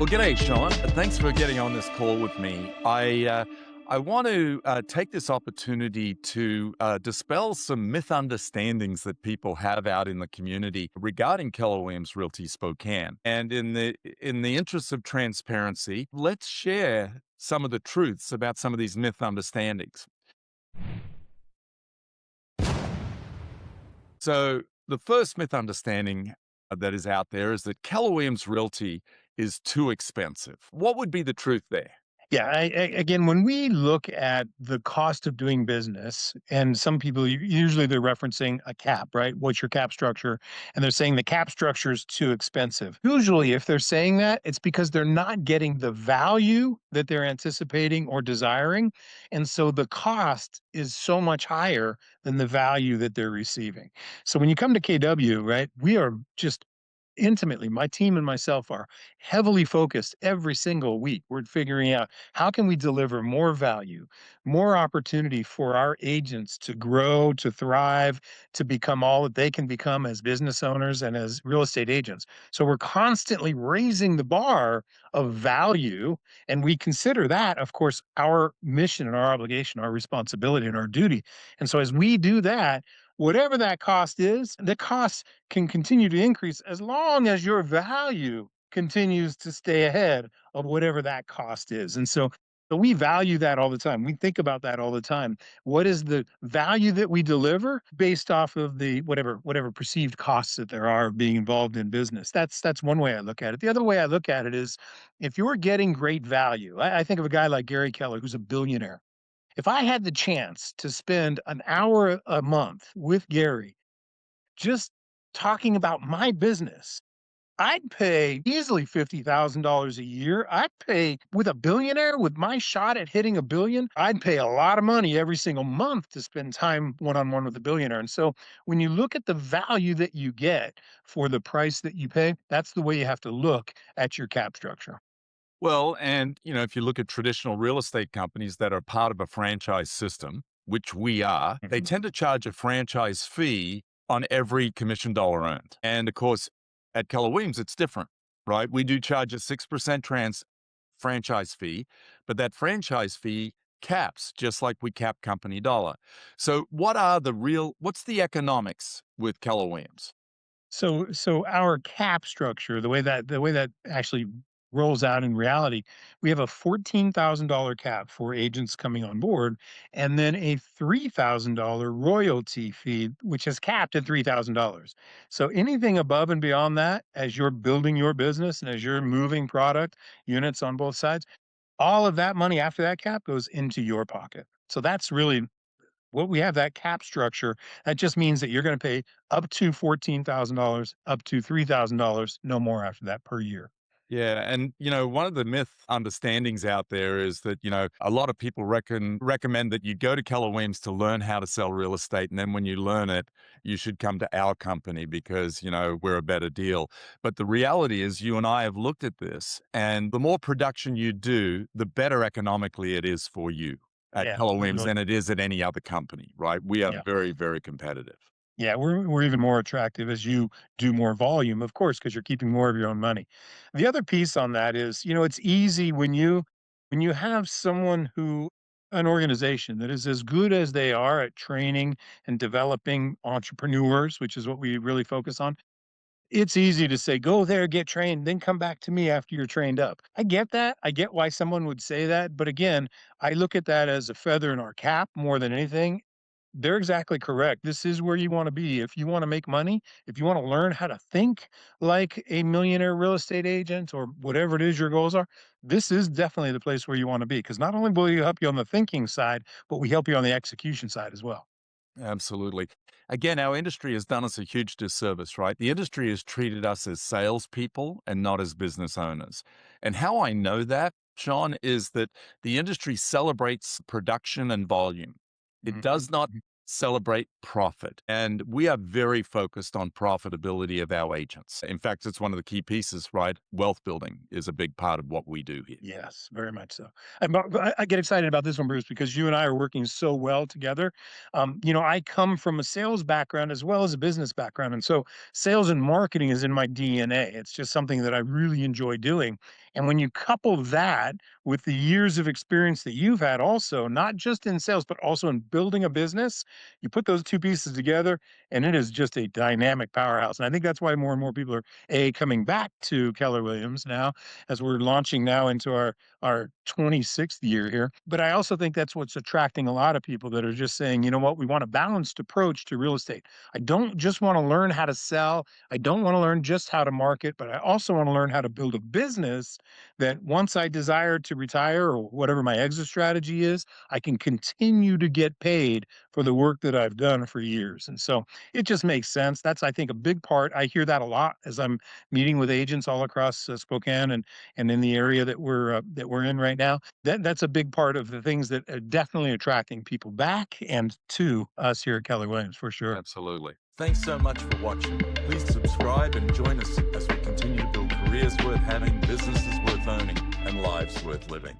Well, g'day, Sean. Thanks for getting on this call with me. I want to take this opportunity to dispel some misunderstandings that people have out in the community regarding Keller Williams Realty Spokane. And in the interest of transparency, let's share some of the truths about some of these misunderstandings. So, the first misunderstanding that is out there is that Keller Williams Realty is too expensive. What would be the truth there? Yeah, again, when we look at the cost of doing business, and some people usually they're referencing a cap, right? What's your cap structure? And they're saying the cap structure is too expensive. Usually, if they're saying that, it's because they're not getting the value that they're anticipating or desiring. And so the cost is so much higher than the value that they're receiving. So when you come to KW, right, we are just intimately, my team and myself are heavily focused every single week. We're figuring out how can we deliver more value, more opportunity for our agents to grow, to thrive, to become all that they can become as business owners and as real estate agents. So we're constantly raising the bar of value. And we consider that, of course, our mission and our obligation, our responsibility and our duty. And so as we do that, whatever that cost is, the cost can continue to increase as long as your value continues to stay ahead of whatever that cost is. And so we value that all the time. We think about that all the time. What is the value that we deliver based off of the whatever perceived costs that there are of being involved in business? That's one way I look at it. The other way I look at it is if you're getting great value. I think of a guy like Gary Keller, who's a billionaire. If I had the chance to spend an hour a month with Gary just talking about my business, I'd pay easily $50,000 a year. I'd pay with a billionaire, with my shot at hitting a billion, I'd pay a lot of money every single month to spend time one on one with a billionaire. And so when you look at the value that you get for the price that you pay, that's the way you have to look at your cap structure. Well, and if you look at traditional real estate companies that are part of a franchise system, which we are, they Mhm. tend to charge a franchise fee on every commission dollar earned. And of course, at Keller Williams, it's different, right? We do charge a 6% franchise fee, but that franchise fee caps just like we cap company dollar. So what's the economics with Keller Williams? So our cap structure, the way that actually rolls out in reality, we have a $14,000 cap for agents coming on board, and then a $3,000 royalty fee, which is capped at $3,000. So anything above and beyond that, as you're building your business and as you're moving product units on both sides, all of that money after that cap goes into your pocket. So that's really what we have, that cap structure. That just means that you're going to pay up to $14,000, up to $3,000, no more after that per year. Yeah, and one of the myth understandings out there is that a lot of people recommend that you go to Keller Williams to learn how to sell real estate, and then when you learn it, you should come to our company because we're a better deal. But the reality is, you and I have looked at this, and the more production you do, the better economically it is for you at Yeah, Keller we Williams really, than it is at any other company, right? We are yeah. very, very competitive. Yeah, we're even more attractive as you do more volume, of course, because you're keeping more of your own money. The other piece on that is, it's easy when you have someone who an organization that is as good as they are at training and developing entrepreneurs, which is what we really focus on. It's easy to say, "Go there, get trained, then come back to me after you're trained up." I get that. I get why someone would say that, but again, I look at that as a feather in our cap more than anything. They're exactly correct. This is where you wanna be. If you wanna make money, if you wanna learn how to think like a millionaire real estate agent or whatever it is your goals are, this is definitely the place where you wanna be. Because not only will you help you on the thinking side, but we help you on the execution side as well. Absolutely. Again, our industry has done us a huge disservice, right? The industry has treated us as salespeople and not as business owners. And how I know that, Sean, is that the industry celebrates production and volume. It Mhm. does not celebrate profit. And we are very focused on profitability of our agents. In fact, it's one of the key pieces, right? Wealth building is a big part of what we do here. Yes, very much so. I get excited about this one, Bruce, because you and I are working so well together. I come from a sales background as well as a business background. And so sales and marketing is in my DNA. It's just something that I really enjoy doing. And when you couple that with the years of experience that you've had also, not just in sales, but also in building a business, you put those two pieces together and it is just a dynamic powerhouse. And I think that's why more and more people are coming back to Keller Williams now as we're launching now into our 26th year here. But I also think that's what's attracting a lot of people that are just saying, you know what, we want a balanced approach to real estate. I don't just want to learn how to sell. I don't want to learn just how to market, but I also want to learn how to build a business that once I desire to retire or whatever my exit strategy is, I can continue to get paid for the work that I've done for years. And so it just makes sense. That's, I think, a big part. I hear that a lot as I'm meeting with agents all across Spokane and in the area that we're in right now. That's a big part of the things that are definitely attracting people back and to us here at Keller Williams for sure. Absolutely. Thanks so much for watching. Please subscribe and join us as we continue to build careers worth having, businesses worth owning, and lives worth living.